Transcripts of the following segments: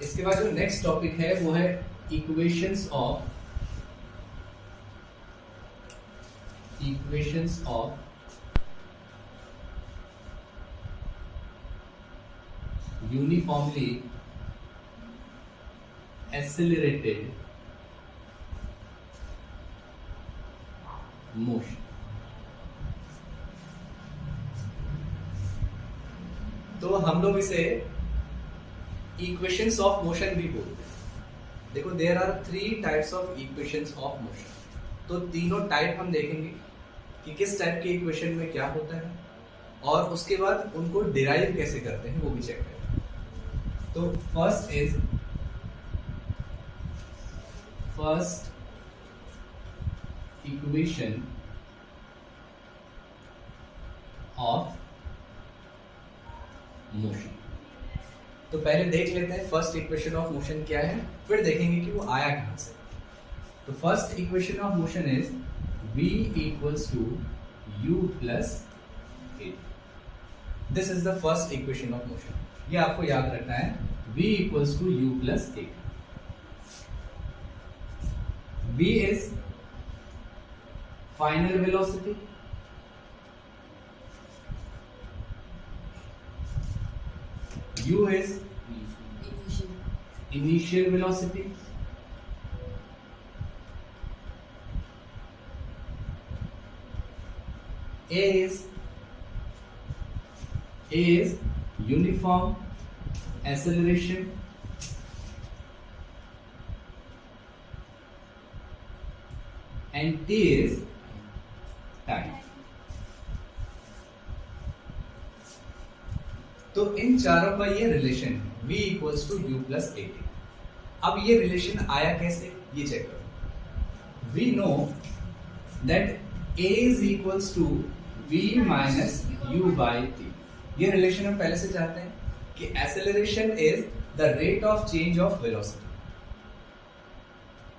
इसके बाद जो नेक्स्ट टॉपिक है वो है equations of uniformly accelerated motion. तो हम लोग इसे इक्वेशंस ऑफ मोशन भी बोलते हैं। देखो there are 3 types of equations of motion. तो तीनों टाइप हम देखेंगे कि किस टाइप के इक्वेशन में क्या होता है और उसके बाद उनको डिराइव कैसे करते हैं वो भी चेक करेंगे। तो फर्स्ट इक्वेशन ऑफ मोशन। तो पहले देख लेते हैं फर्स्ट इक्वेशन ऑफ मोशन क्या है, फिर देखेंगे कि वो आया कहां से। तो first equation of motion is v equals to u plus a। This is the first equation of motion. ये आपको याद रखना है, v equals to u plus a। v is final velocity, u is initial velocity, a is uniform acceleration, and t is time। तो इन चारों का ये relation है v equals to u plus a t. अब ये रिलेशन आया कैसे ये चेक करो। We know that a is equals to v minus u by t. ये रिलेशन हम पहले से जानते हैं कि acceleration is the rate of change of velocity.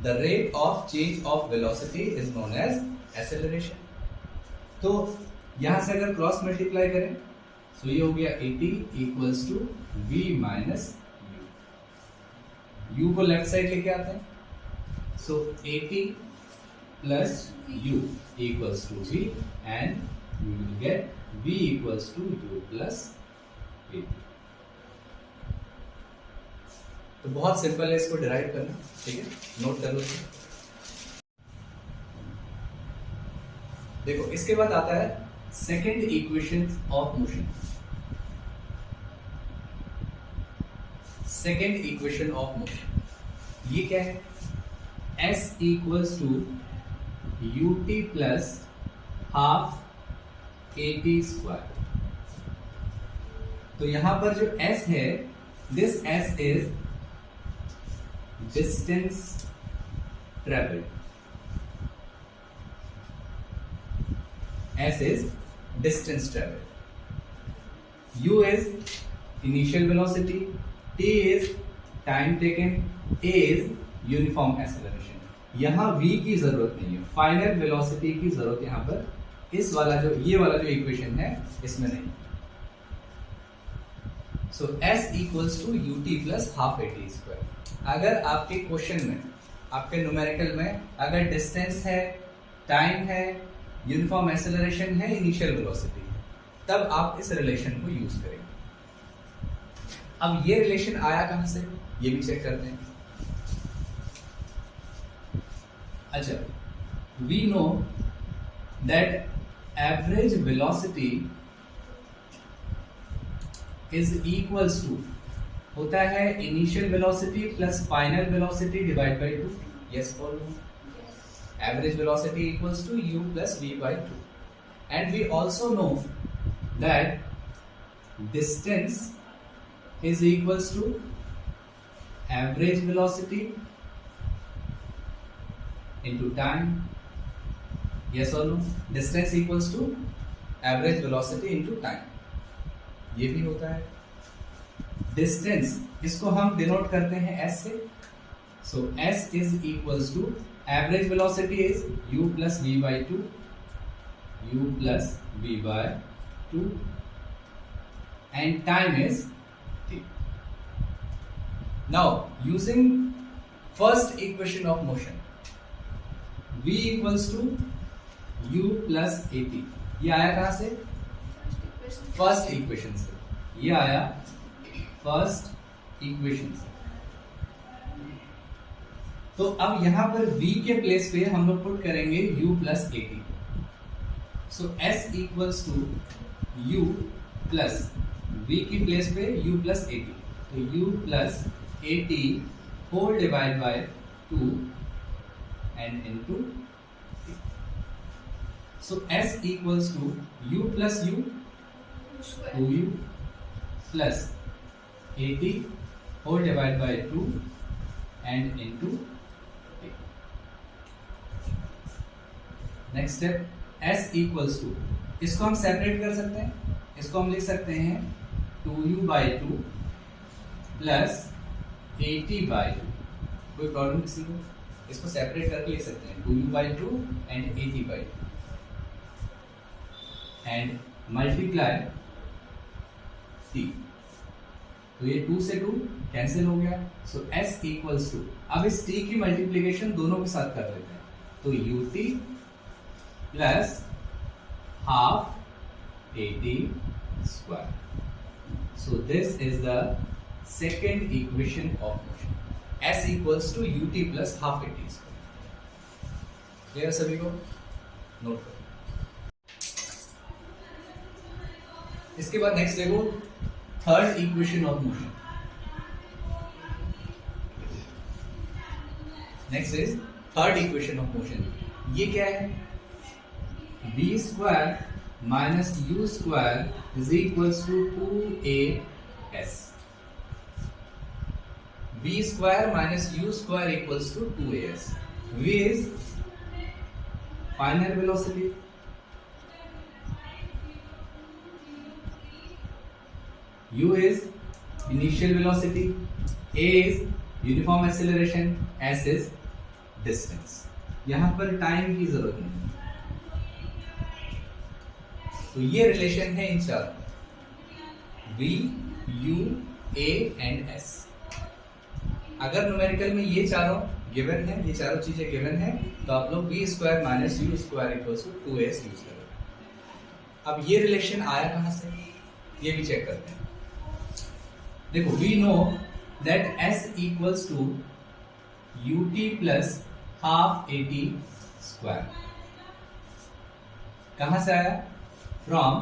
The rate of change of velocity is known as acceleration. तो यहां से अगर क्रॉस मल्टीप्लाई करें तो ये हो गया at equals to v minus u को लेफ्ट साइड लेके आते हैं। So at plus u equals to v and you will get v equals to u plus at। तो बहुत सिंपल है इसको डिराइव करना, ठीक है, नोट कर लो। देखो इसके बाद आता है second equation of motion. Second equation of motion ये क्या है, s equals to ut plus half at square. तो यहां पर जो s है, this s is distance travelled. s is distance traveled, u is initial velocity, t is time taken, a is uniform acceleration। यहां v की जरूरत नहीं है, फाइनल वेलोसिटी की जरूरत यहां पर इस वाला जो ये वाला जो इक्वेशन है इसमें नहीं। So s equals to ut plus half at square. अगर आपके क्वेश्चन में, आपके न्यूमेरिकल में अगर डिस्टेंस है, टाइम है, यूनिफॉर्म एक्सेलरेशन है, इनिशियल वेलोसिटी है, तब आप इस रिलेशन को यूज करेंगे। अब ये रिलेशन आया कहां से ये भी चेक करते हैं। अच्छा, we know that average velocity is equals to होता है initial velocity plus final velocity divide by 2। Yes और no? Average velocity equals to u plus v by 2, and we also know that distance is equals to average velocity into time। yes or no? Distance equals to average velocity into time, ये भी होता है। distance इसको हम denote करते हैं s से। so s is equals to average velocity is u plus v by 2, u plus v by 2, and time is t। Now, using first equation of motion, v equals to u plus at. ये आया कहां से? First equation से. ये आया first equation से. तो अब यहां पर v के प्लेस पे हम लोग पुट करेंगे u plus at. So s equals to u plus v की प्लेस पे u प्लस at. तो u plus at whole divide by 2 and into t. So s equals to u plus u 2u plus at whole divided by 2 and into t. Next step, s equals to, इसको हम separate कर सकते हैं. इसको हम लिख सकते हैं 2u by 2 प्लस 80 by 2. कोई प्रॉब्लम किसी को? इसको सेपरेट करके लिख सकते हैं 2u by 2 and 80 by 2 and multiply t. तो ये 2 से 2 कैंसिल हो गया. सो s इक्वल्स टू, अब इस t की मल्टीप्लीकेशन दोनों के साथ कर लेते हैं. तो ut plus half at square. So this is the second equation of motion. s equals to ut plus half at square. Clear सभी को? नोट करो. इसके बाद नेक्स्ट देखो third equation of motion. Next is third equation of motion. ये क्या है? b square minus u square is equals to 2as. b square minus u square equals to 2as. v is final velocity, u is initial velocity, a is uniform acceleration, s is distance. यहां पर time की जरूरत नहीं. तो ये relation है इन चार, v, u, a and s. अगर न्यूमेरिकल में ये चारों गिवन है, ये चारों चीजें गिवन है, तो आप लोग v square minus u square equals to 2s use करोगे. अब ये रिलेशन आया कहां से, ये भी चेक करते हैं. देखो, we know that s equals to ut plus half at square. कहां से आया? From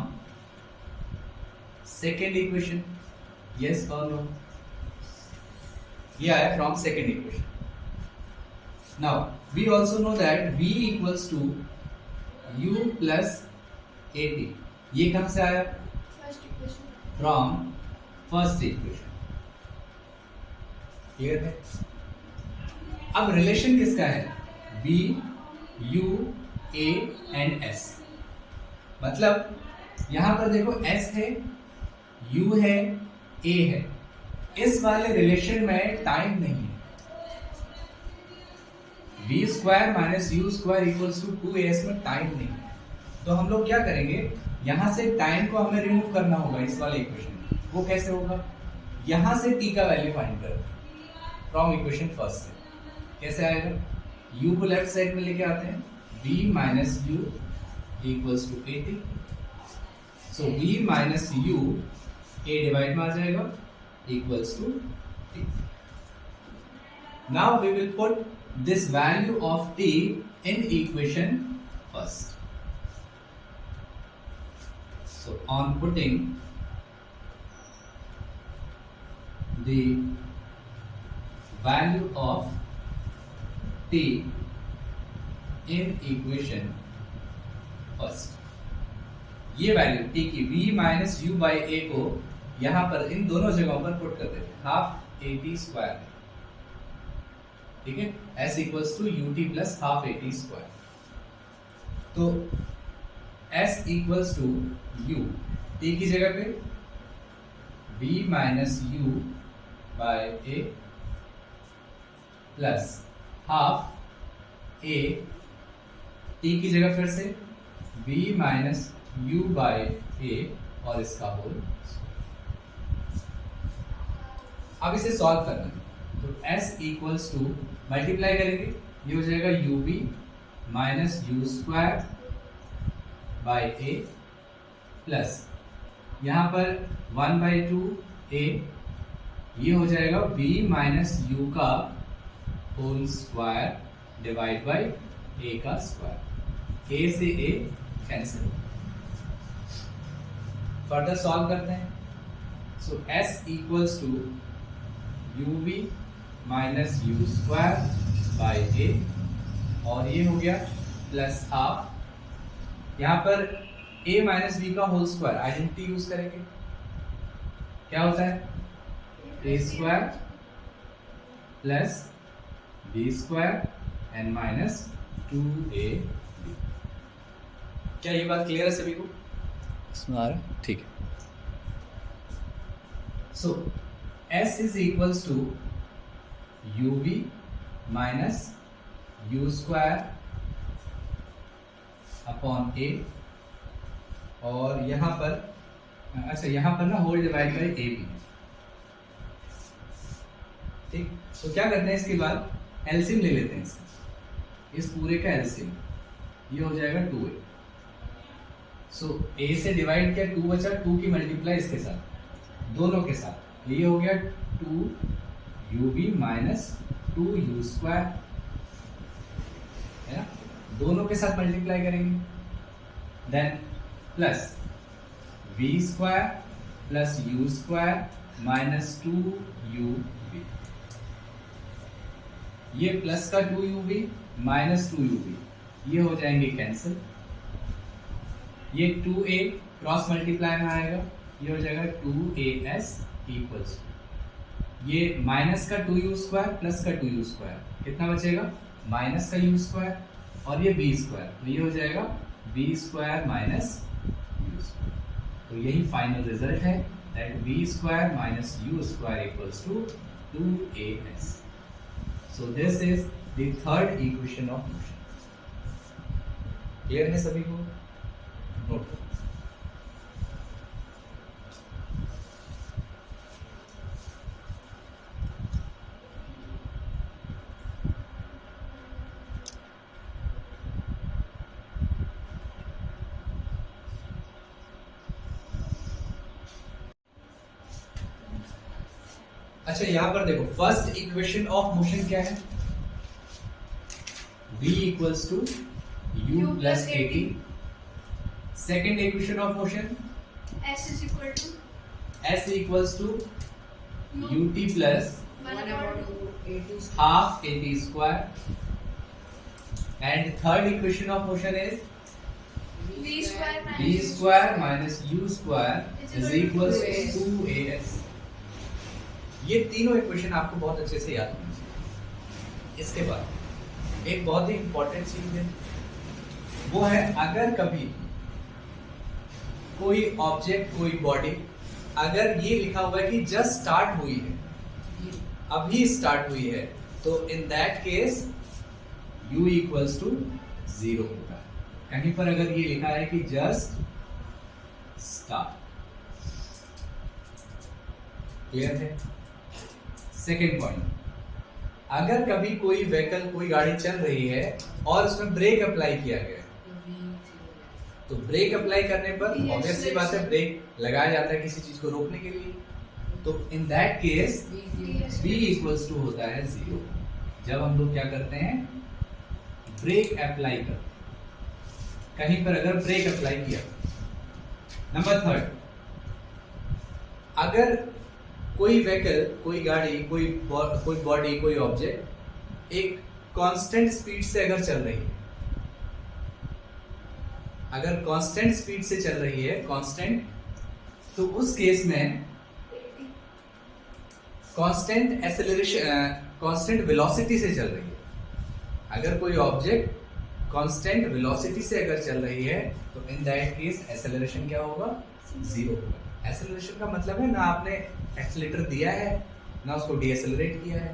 second equation. Yes or no? ये आया from second equation. Now we also know that v equals to u plus at. ये कहां से आया? First equation. From first equation. Clear है? अब रिलेशन किसका है? b, u, a and s. मतलब यहां पर देखो s है, u है, a है. इस वाले रिलेशन में टाइम नहीं है. b square minus you square equals to 2as में टाइम नहीं है. तो हम लोग क्या करेंगे, यहां से टाइम को हमें रिमूव करना होगा इस वाले इक्वेशन. वो कैसे होगा? यहां से t का वैल्यू फाइंड करो फ्रॉम इक्वेशन फर्स्ट से. कैसे आएगा? u को लेफ्ट साइड में लेके आते हैं, v minus u equals to 80. So v minus u a divide में आ जाएगा equals to t. Now we will put this value of t in equation first. So on putting the value of t in equation first. ये value t की v minus u by a को यहां पर इन दोनों जगहों पर put कर देते हैं. Half at square. ठीक है? s equals to ut plus half at square. तो s equals to u, t की जगह पे v minus u by a plus half a, t की जगह फिर से b minus u by a और इसका होल. अब इसे सॉल्व करना है. एस इक्वल्स टू मल्टीप्लाई करेंगे, ये हो जाएगा U B minus you square by A plus यहाँ पर 1/2 ए, ये हो जाएगा b माइनस यू का whole square divide by a का स्क्वायर, a से a कैंसिल। फर्दर सॉल्व करते हैं। So s equals to you B minus you square by A, और ये हो गया प्लस हाफ, यहाँ पर a माइनस बी का होल स्क्वायर आइडेंटिटी यूज करेंगे, क्या होता है a square plus b square and minus 2ab। क्या ये बात क्लियर है सभी को? इसमें आ रहा है? ठीक है। So s is equals to you B minus you square upon a, और यहाँ पर अच्छा यहाँ पर ना whole divide by a b. ठीक, तो क्या करते हैं इसके बाद एलसीएम ले लेते हैं इसका, इस पूरे का एलसीएम, ये हो जाएगा 2a। सो a से डिवाइड किया 2 बचा, 2 की मल्टीप्लाई इसके साथ दोनों के साथ, ये हो गया 2ub माइनस 2u स्क्वायर, है ना, दोनों के साथ मल्टीप्लाई करेंगे, then plus v square plus u square minus 2ub, ये प्लस का 2ub माइनस 2ub, ये हो जाएंगे कैंसिल, ये 2a क्रॉस मल्टीप्लाई में आएगा, ये हो जाएगा 2as इक्वल्स, ये माइनस का 2u स्क्वायर प्लस का 2u स्क्वायर, कितना बचेगा माइनस का u स्क्वायर, और ये b स्क्वायर, तो ये हो जाएगा b square minus u square. तो यही फाइनल रिजल्ट है, that b square minus u square equals to 2as। So this is the third equation of motion. Clear है सभी को? नोट करो। अच्छा यहां पर देखो, फर्स्ट इक्वेशन ऑफ मोशन क्या है? v equals to u plus at। Second equation of motion s equals to ut plus half at square, and third equation of motion is v square minus u square is equals to 2as। ये तीनों equation आपको बहुत अच्छे से याद होनी चाहिए। इसके बाद एक बहुत ही इंपॉर्टेंट चीज है, वो है अगर कभी कोई ऑब्जेक्ट, कोई बॉडी, अगर ये लिखा हुआ है कि जस्ट स्टार्ट हुई है, अभी स्टार्ट हुई है, तो in that case u equals to 0 होता है। कहीं पर अगर ये लिखा है कि जस्ट स्टार्ट, क्लियर है? सेकेंड पॉइंट, अगर कभी कोई व्हीकल, कोई गाड़ी चल रही है और उसमें ब्रेक अप्लाई किया गया है, तो ब्रेक अप्लाई करने पर ऑब्वियस सी बात है ब्रेक लगाया जाता है किसी चीज को रोकने के लिए, तो in that case v equals to होता है 0, जब हम लोग क्या करते हैं ब्रेक अप्लाई करते हैं, कहीं पर अगर ब्रेक अप्लाई किया। नंबर थर्ड, अगर कोई व्हीकल, कोई गाड़ी, कोई बॉडी, कोई ऑब्जेक्ट एक कांस्टेंट स्पीड से अगर चल रही है, अगर कांस्टेंट स्पीड से चल रही है, कांस्टेंट, तो उस केस में कांस्टेंट एक्सेलरेशन, कांस्टेंट वेलोसिटी से चल रही है। अगर कोई ऑब्जेक्ट कांस्टेंट वेलोसिटी से अगर चल रही है, तो इन दैट केस एक्सेलरेशन क्या होगा? 0 होगा। एक्सेलरेशन का मतलब है ना आपने एक्सेलेरेटर दिया है ना उसको डीएक्सेलरेट किया है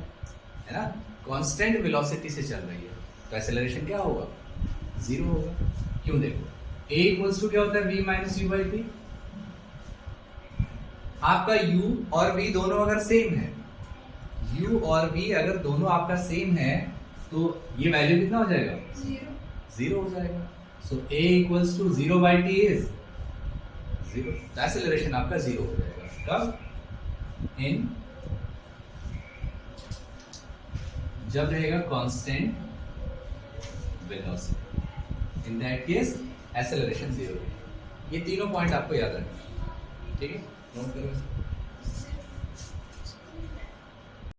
ना, कांस्टेंट वेलोसिटी से चल रही है, तो एक्सेलरेशन क्या होगा? 0 होगा। क्यों? देखो a इक्वल्स टू क्या होता है? v minus u by P. आपका u और v दोनों अगर सेम है, u और v अगर दोनों आपका सेम है तो ये वैल्यू कितना हो जाएगा? 0 हो जाएगा. So a equals to 0 by t is 0. Acceleration आपका 0 हो जाएगा. कब? इन जब रहेगा constant velocity. In that case acceleration 0 है. ये तीनों पॉइंट आपको याद रखना. ठीक है, नोट करो.